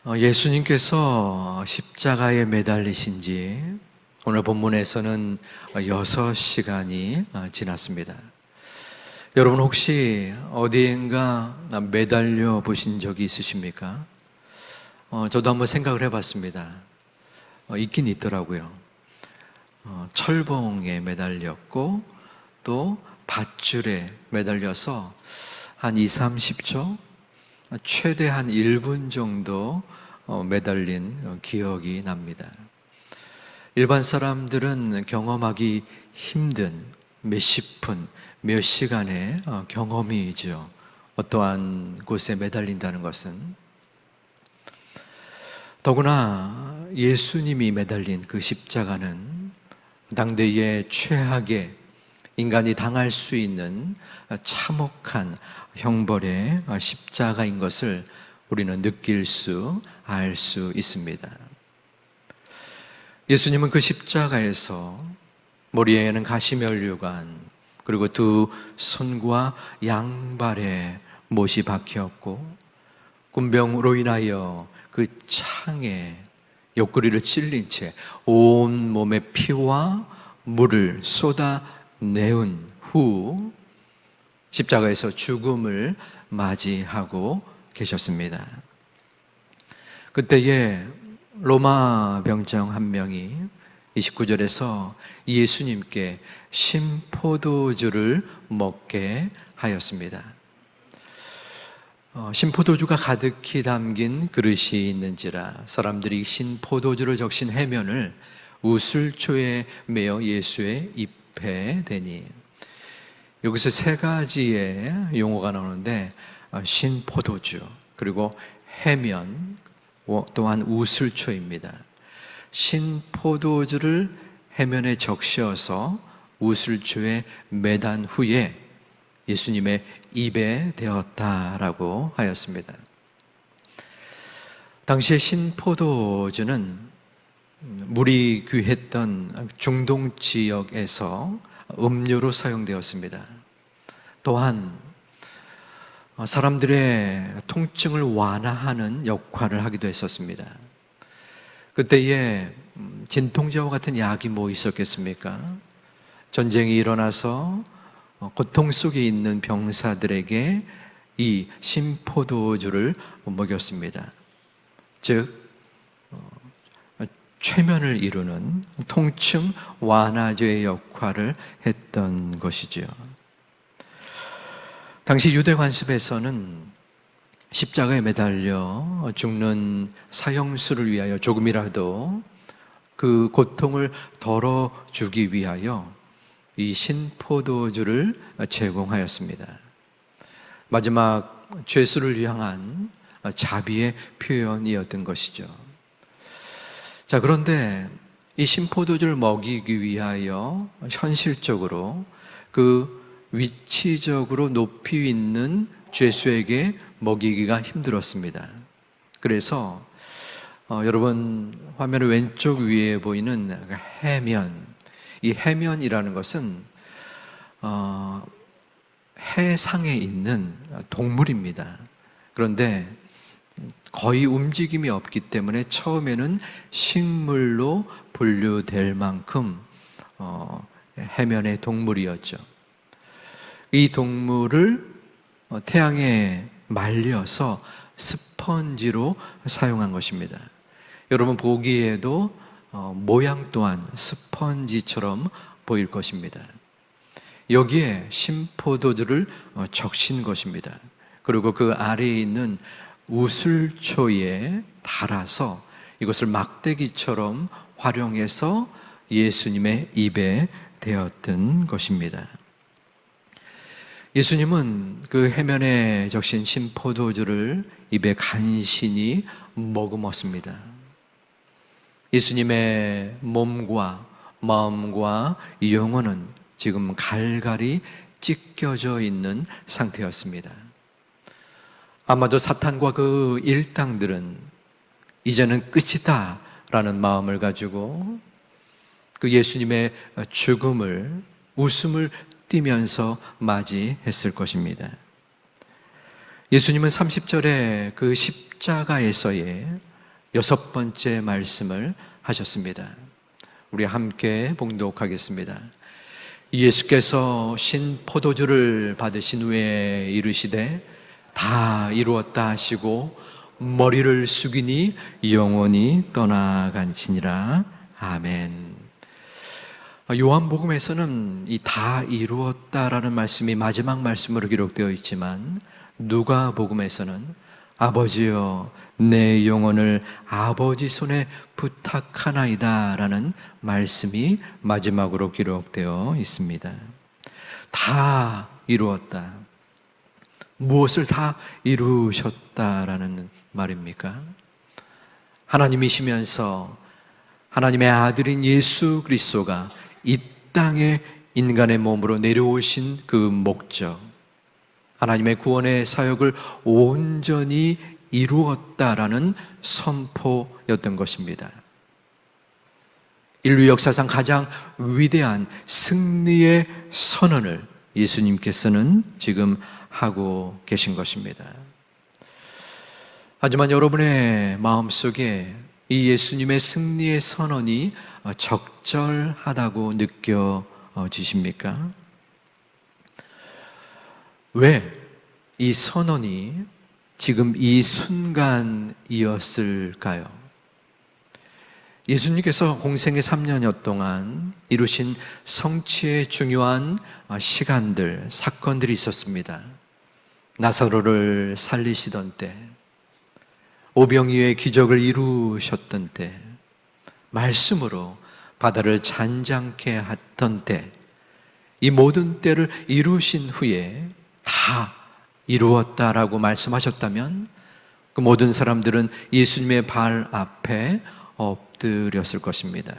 예수님께서 십자가에 매달리신 지 오늘 본문에서는 6시간이 지났습니다. 여러분 혹시 어디엔가 매달려 보신 적이 있으십니까? 저도 한번 생각을 해봤습니다. 있긴 있더라고요. 철봉에 매달렸고 또 밧줄에 매달려서 한 2, 30초 최대 한 1분 정도 매달린 기억이 납니다. 일반 사람들은 경험하기 힘든 몇십 분, 몇 시간의 경험이죠. 어떠한 곳에 매달린다는 것은. 더구나 예수님이 매달린 그 십자가는 당대의 최악의 인간이 당할 수 있는 참혹한 형벌의 십자가인 것을 우리는 느낄 수, 알 수 있습니다. 예수님은 그 십자가에서 머리에는 가시면류관, 그리고 두 손과 양발에 못이 박혔고 군병으로 인하여 그 창에 옆구리를 찔린 채 온 몸에 피와 물을 쏟아내은 후 십자가에서 죽음을 맞이하고 계셨습니다. 그때에 로마 병정 한 명이 29절에서 예수님께 신포도주를 먹게 하였습니다. 신포도주가 가득히 담긴 그릇이 있는지라 사람들이 신포도주를 적신 해면을 우슬초에 메어 예수의 입에 대니, 여기서 세 가지의 용어가 나오는데 신포도주, 그리고 해면, 또한 우슬초입니다. 신포도주를 해면에 적셔서 우슬초에 매단 후에 예수님의 입에 대었다라고 하였습니다. 당시에 신포도주는 물이 귀했던 중동 지역에서 음료로 사용되었습니다. 또한 사람들의 통증을 완화하는 역할을 하기도 했었습니다. 그때에 진통제와 같은 약이 뭐 있었겠습니까? 전쟁이 일어나서 고통 속에 있는 병사들에게 이 신포도주를 먹였습니다. 즉 최면을 이루는 통증 완화제의 역할을 했던 것이죠. 당시 유대 관습에서는 십자가에 매달려 죽는 사형수를 위하여 조금이라도 그 고통을 덜어주기 위하여 이 신포도주를 제공하였습니다. 마지막 죄수를 향한 자비의 표현이었던 것이죠. 자, 그런데 이 신포도주를 먹이기 위하여 현실적으로 그 위치적으로 높이 있는 죄수에게 먹이기가 힘들었습니다. 그래서 여러분 화면의 왼쪽 위에 보이는 해면, 이 해면이라는 것은 해상에 있는 동물입니다. 그런데 거의 움직임이 없기 때문에 처음에는 식물로 분류될 만큼 해면의 동물이었죠. 이 동물을 태양에 말려서 스펀지로 사용한 것입니다. 여러분 보기에도 모양 또한 스펀지처럼 보일 것입니다. 여기에 신포도주를 적신 것입니다. 그리고 그 아래에 있는 우슬초에 달아서 이것을 막대기처럼 활용해서 예수님의 입에 대었던 것입니다. 예수님은 그 해면에 적신 신포도주를 입에 간신히 머금었습니다. 예수님의 몸과 마음과 영혼은 지금 갈갈이 찢겨져 있는 상태였습니다. 아마도 사탄과 그 일당들은 이제는 끝이다 라는 마음을 가지고 그 예수님의 죽음을 웃음을 띠면서 맞이했을 것입니다. 예수님은 30절에 그 십자가에서의 여섯 번째 말씀을 하셨습니다. 우리 함께 봉독하겠습니다. 예수께서 신 포도주를 받으신 후에 이르시되 다 이루었다 하시고 머리를 숙이니 영원히 떠나간지니라. 아멘. 요한복음에서는 이 다 이루었다라는 말씀이 마지막 말씀으로 기록되어 있지만 누가복음에서는 아버지여 내 영혼을 아버지 손에 부탁하나이다 라는 말씀이 마지막으로 기록되어 있습니다. 다 이루었다. 무엇을 다 이루셨다라는 말입니까? 하나님이시면서 하나님의 아들인 예수 그리스도가 이 땅에 인간의 몸으로 내려오신 그 목적, 하나님의 구원의 사역을 온전히 이루었다라는 선포였던 것입니다. 인류 역사상 가장 위대한 승리의 선언을 예수님께서는 지금 하고 계신 것입니다. 하지만 여러분의 마음속에 이 예수님의 승리의 선언이 적절하다고 느껴지십니까? 왜 이 선언이 지금 이 순간이었을까요? 예수님께서 공생의 3년여 동안 이루신 성취의 중요한 시간들, 사건들이 있었습니다. 나사로를 살리시던 때, 오병이어의 기적을 이루셨던 때, 말씀으로 바다를 잔잔케 했던 때, 이 모든 때를 이루신 후에 다 이루었다라고 말씀하셨다면 그 모든 사람들은 예수님의 발 앞에 엎드렸을 것입니다.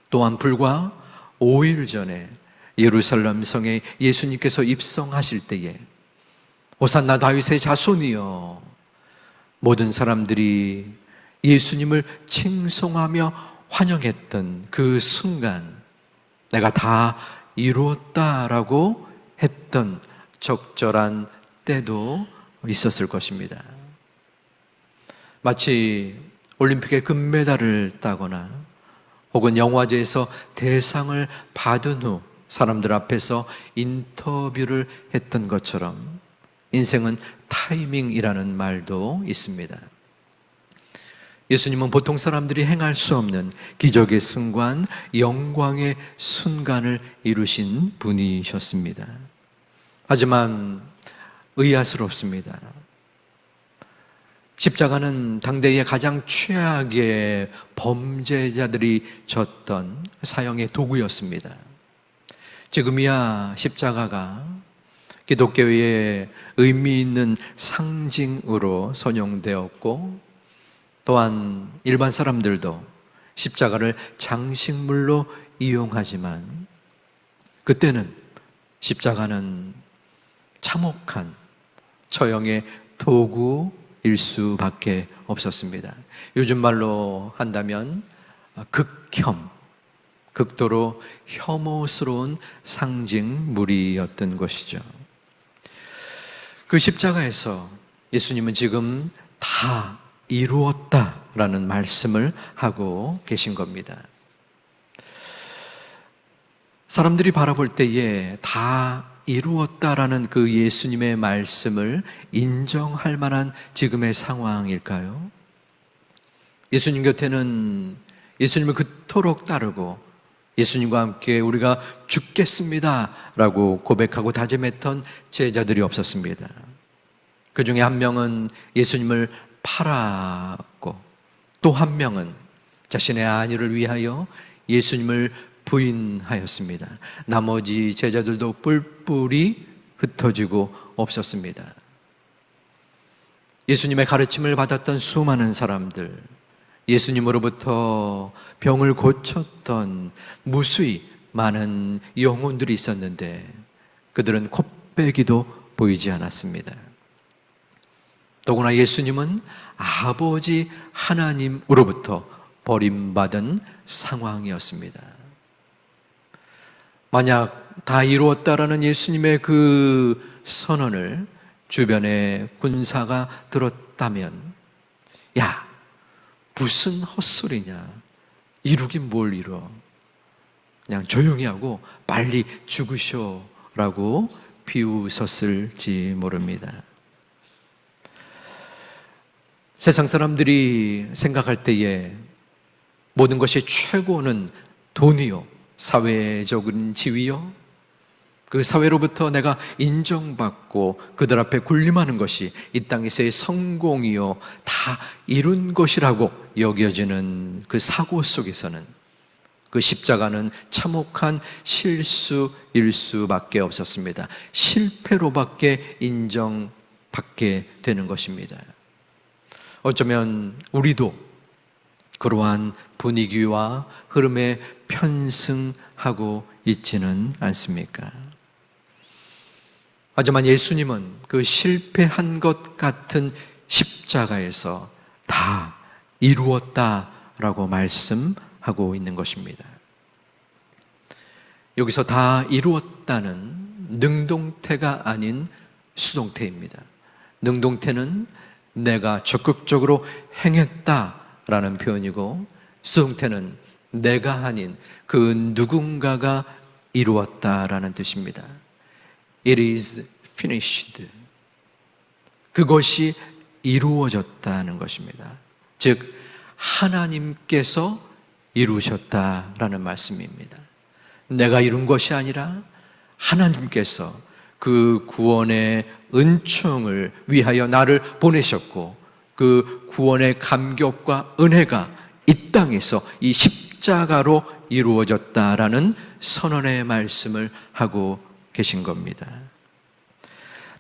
또한 불과 5일 전에 예루살렘 성에 예수님께서 입성하실 때에 호산나 다윗의 자손이여, 모든 사람들이 예수님을 칭송하며 환영했던 그 순간 내가 다 이루었다라고 했던 적절한 때도 있었을 것입니다. 마치 올림픽의 금메달을 따거나 혹은 영화제에서 대상을 받은 후 사람들 앞에서 인터뷰를 했던 것처럼 인생은 타이밍이라는 말도 있습니다. 예수님은 보통 사람들이 행할 수 없는 기적의 순간, 영광의 순간을 이루신 분이셨습니다. 하지만 의아스럽습니다. 십자가는 당대의 가장 최악의 범죄자들이 졌던 사형의 도구였습니다. 지금이야 십자가가 기독교의 의미 있는 상징으로 선용되었고, 또한 일반 사람들도 십자가를 장식물로 이용하지만 그때는 십자가는 참혹한 처형의 도구일 수밖에 없었습니다. 요즘 말로 한다면 극도로 혐오스러운 상징물이었던 것이죠. 그 십자가에서 예수님은 지금 다 이루었다라는 말씀을 하고 계신 겁니다. 사람들이 바라볼 때에 다 이루었다라는 그 예수님의 말씀을 인정할 만한 지금의 상황일까요? 예수님 곁에는 예수님을 그토록 따르고 예수님과 함께 우리가 죽겠습니다 라고 고백하고 다짐했던 제자들이 없었습니다. 그 중에 한 명은 예수님을 팔았고, 또 한 명은 자신의 안위를 위하여 예수님을 부인하였습니다. 나머지 제자들도 뿔뿔이 흩어지고 없었습니다. 예수님의 가르침을 받았던 수많은 사람들, 예수님으로부터 병을 고쳤던 무수히 많은 영혼들이 있었는데 그들은 코빼기도 보이지 않았습니다. 더구나 예수님은 아버지 하나님으로부터 버림받은 상황이었습니다. 만약 다 이루었다라는 예수님의 그 선언을 주변의 군사가 들었다면, 야, 무슨 헛소리냐. 이루긴 뭘 이뤄. 그냥 조용히 하고 빨리 죽으셔라고 비웃었을지 모릅니다. 세상 사람들이 생각할 때에 모든 것의 최고는 돈이요, 사회적인 지위요, 그 사회로부터 내가 인정받고 그들 앞에 군림하는 것이 이 땅에서의 성공이요, 다 이룬 것이라고 여겨지는 그 사고 속에서는 그 십자가는 참혹한 실수일 수밖에 없었습니다. 실패로밖에 인정받게 되는 것입니다. 어쩌면 우리도 그러한 분위기와 흐름에 편승하고 있지는 않습니까? 하지만 예수님은 그 실패한 것 같은 십자가에서 다 이루었다라고 말씀하고 있는 것입니다. 여기서 다 이루었다는 능동태가 아닌 수동태입니다. 능동태는 내가 적극적으로 행했다라는 표현이고, 수동태는 내가 아닌 그 누군가가 이루었다라는 뜻입니다. It is finished. 그것이 이루어졌다는 것입니다. 즉, 하나님께서 이루셨다라는 말씀입니다. 내가 이룬 것이 아니라 하나님께서 그 구원의 은총을 위하여 나를 보내셨고, 그 구원의 감격과 은혜가 이 땅에서 이 십자가로 이루어졌다라는 선언의 말씀을 하고 계신 겁니다.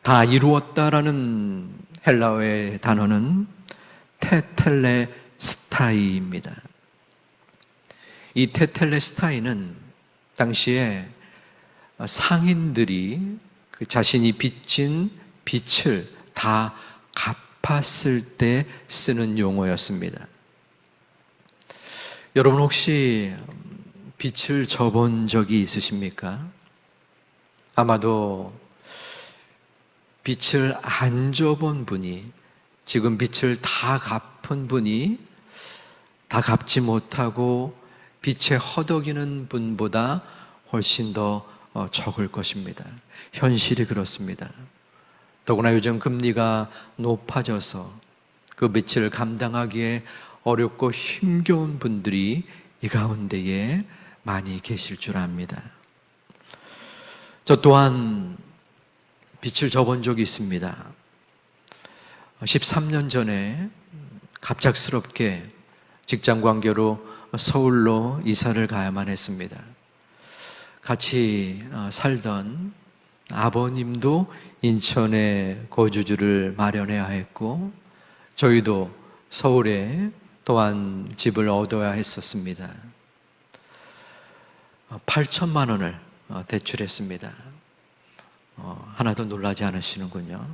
다 이루었다라는 헬라어의 단어는 테텔레스타이입니다. 이 테텔레스타이는 당시에 상인들이 그 자신이 빚진 빚을 다 갚았을 때 쓰는 용어였습니다. 여러분 혹시 빚을 져본 적이 있으십니까? 아마도 빚을 안 져본 분이, 지금 빚을 다 갚은 분이 다 갚지 못하고 빚에 허덕이는 분보다 훨씬 더 적을 것입니다. 현실이 그렇습니다. 더구나 요즘 금리가 높아져서 그 빚을 감당하기에 어렵고 힘겨운 분들이 이 가운데에 많이 계실 줄 압니다. 저 또한 빚을 져본 적이 있습니다. 13년 전에 갑작스럽게 직장 관계로 서울로 이사를 가야만 했습니다. 같이 살던 아버님도 인천에 거주지를 마련해야 했고, 저희도 서울에 또한 집을 얻어야 했었습니다. 8천만 원을 대출했습니다. 하나도 놀라지 않으시는군요.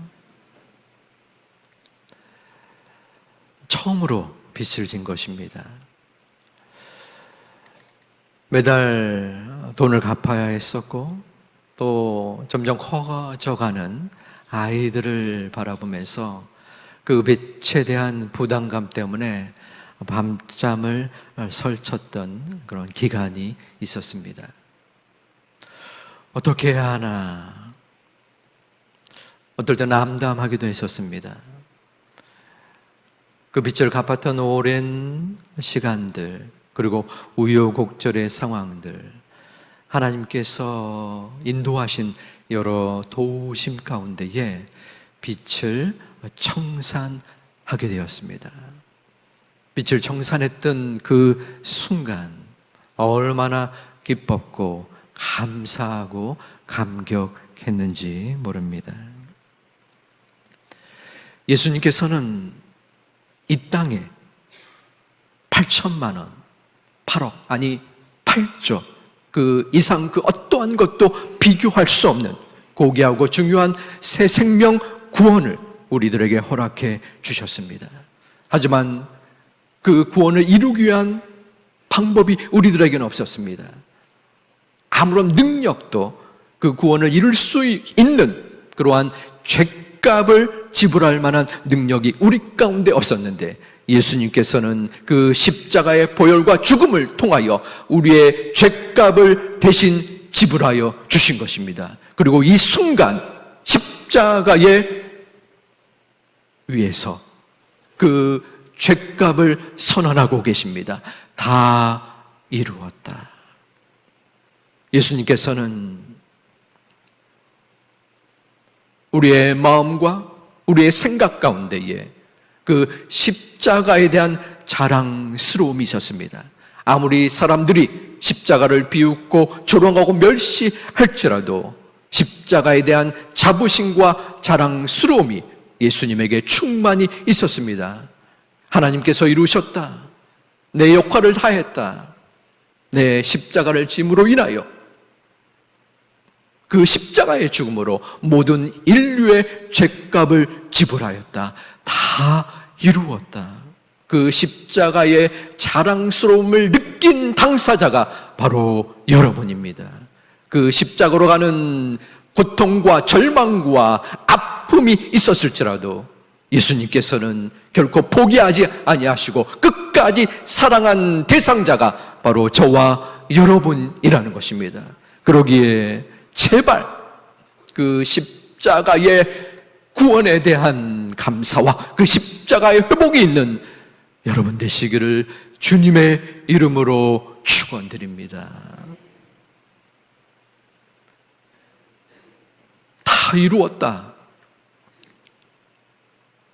처음으로 빚을 진 것입니다. 매달 돈을 갚아야 했었고, 또 점점 커져가는 아이들을 바라보면서 그 빚에 대한 부담감 때문에 밤잠을 설쳤던 그런 기간이 있었습니다. 어떻게 해야 하나, 어떨 때 남담하기도 했었습니다. 그 빚을 갚았던 오랜 시간들, 그리고 우여곡절의 상황들, 하나님께서 인도하신 여러 도우심 가운데에 빚을 청산하게 되었습니다. 빚을 청산했던 그 순간 얼마나 기뻤고 감사하고 감격했는지 모릅니다. 예수님께서는 이 땅에 8천만 원, 8억, 아니 8조, 그 이상 그 어떠한 것도 비교할 수 없는 고귀하고 중요한 새 생명 구원을 우리들에게 허락해 주셨습니다. 하지만 그 구원을 이루기 위한 방법이 우리들에게는 없었습니다. 아무런 능력도 그 구원을 이룰 수 있는 그러한 죄값을 지불할 만한 능력이 우리 가운데 없었는데, 예수님께서는 그 십자가의 보혈과 죽음을 통하여 우리의 죄값을 대신 지불하여 주신 것입니다. 그리고 이 순간 십자가의 위에서 그 죄값을 선언하고 계십니다. 다 이루었다. 예수님께서는 우리의 마음과 우리의 생각 가운데에 그 십자가에 대한 자랑스러움이 있었습니다. 아무리 사람들이 십자가를 비웃고 조롱하고 멸시할지라도 십자가에 대한 자부심과 자랑스러움이 예수님에게 충만히 있었습니다. 하나님께서 이루셨다. 내 역할을 다했다. 내 십자가를 짐으로 인하여 그 십자가의 죽음으로 모든 인류의 죄값을 지불하였다. 다 이루었다. 그 십자가의 자랑스러움을 느낀 당사자가 바로 여러분입니다. 그 십자가로 가는 고통과 절망과 아픔이 있었을지라도 예수님께서는 결코 포기하지 아니하시고 끝까지 사랑한 대상자가 바로 저와 여러분이라는 것입니다. 그러기에 제발 그 십자가의 구원에 대한 감사와 그 십자가의 회복이 있는 여러분 되시기를 주님의 이름으로 축원드립니다. 다 이루었다.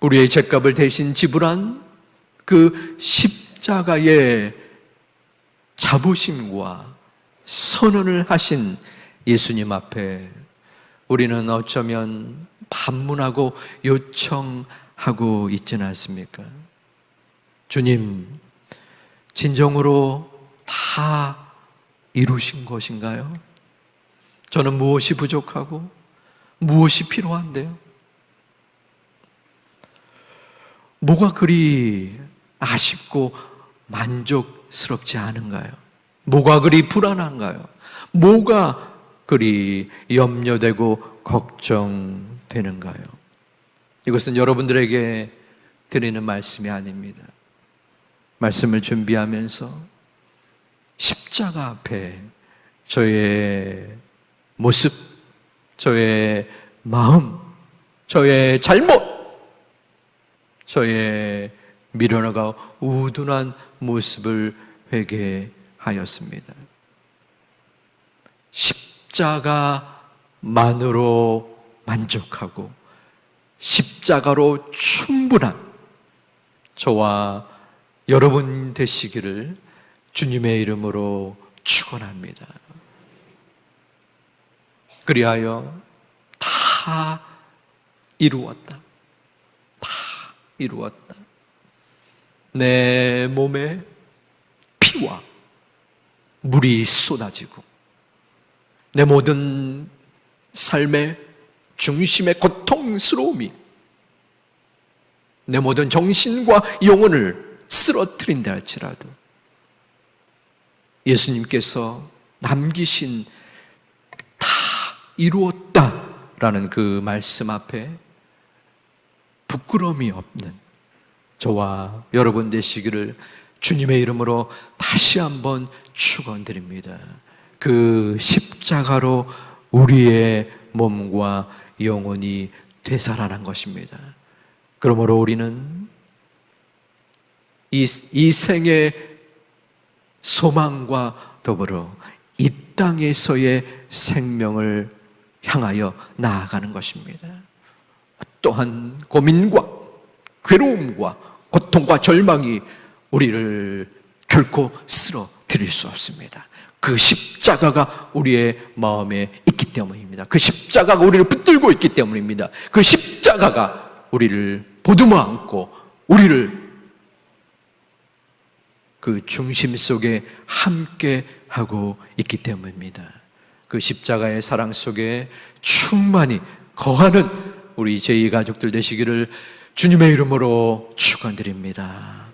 우리의 죄값을 대신 지불한 그 십자가의 자부심과 선언을 하신 예수님 앞에 우리는 어쩌면 반문하고 요청하고 있지는 않습니까? 주님, 진정으로 다 이루신 것인가요? 저는 무엇이 부족하고 무엇이 필요한데요? 뭐가 그리 아쉽고 만족스럽지 않은가요? 뭐가 그리 불안한가요? 뭐가 그리 염려되고 걱정되는가요? 이것은 여러분들에게 드리는 말씀이 아닙니다. 말씀을 준비하면서 십자가 앞에 저의 모습, 저의 마음, 저의 잘못, 저의 미련하고 우둔한 모습을 회개하였습니다. 십자가만으로 만족하고 십자가로 충분한 저와 여러분 되시기를 주님의 이름으로 축원합니다. 그리하여 다 이루었다. 다 이루었다. 내 몸에 피와 물이 쏟아지고 내 모든 삶의 중심의 고통스러움이 내 모든 정신과 영혼을 쓰러뜨린다 할지라도 예수님께서 남기신 다 이루었다라는 그 말씀 앞에 부끄러움이 없는 저와 여러분 되시기를 주님의 이름으로 다시 한번 축원드립니다. 그 십자가로 우리의 몸과 영혼이 되살아난 것입니다. 그러므로 우리는 이 생의 소망과 더불어 이 땅에서의 생명을 향하여 나아가는 것입니다. 또한 고민과 괴로움과 고통과 절망이 우리를 결코 쓰러뜨릴 수 없습니다. 그 십자가가 우리의 마음에 있기 때문입니다. 그 십자가가 우리를 붙들고 있기 때문입니다. 그 십자가가 우리를 보듬어 안고 우리를 그 중심 속에 함께 하고 있기 때문입니다. 그 십자가의 사랑 속에 충만히 거하는 우리 제2 가족들 되시기를 주님의 이름으로 축원드립니다.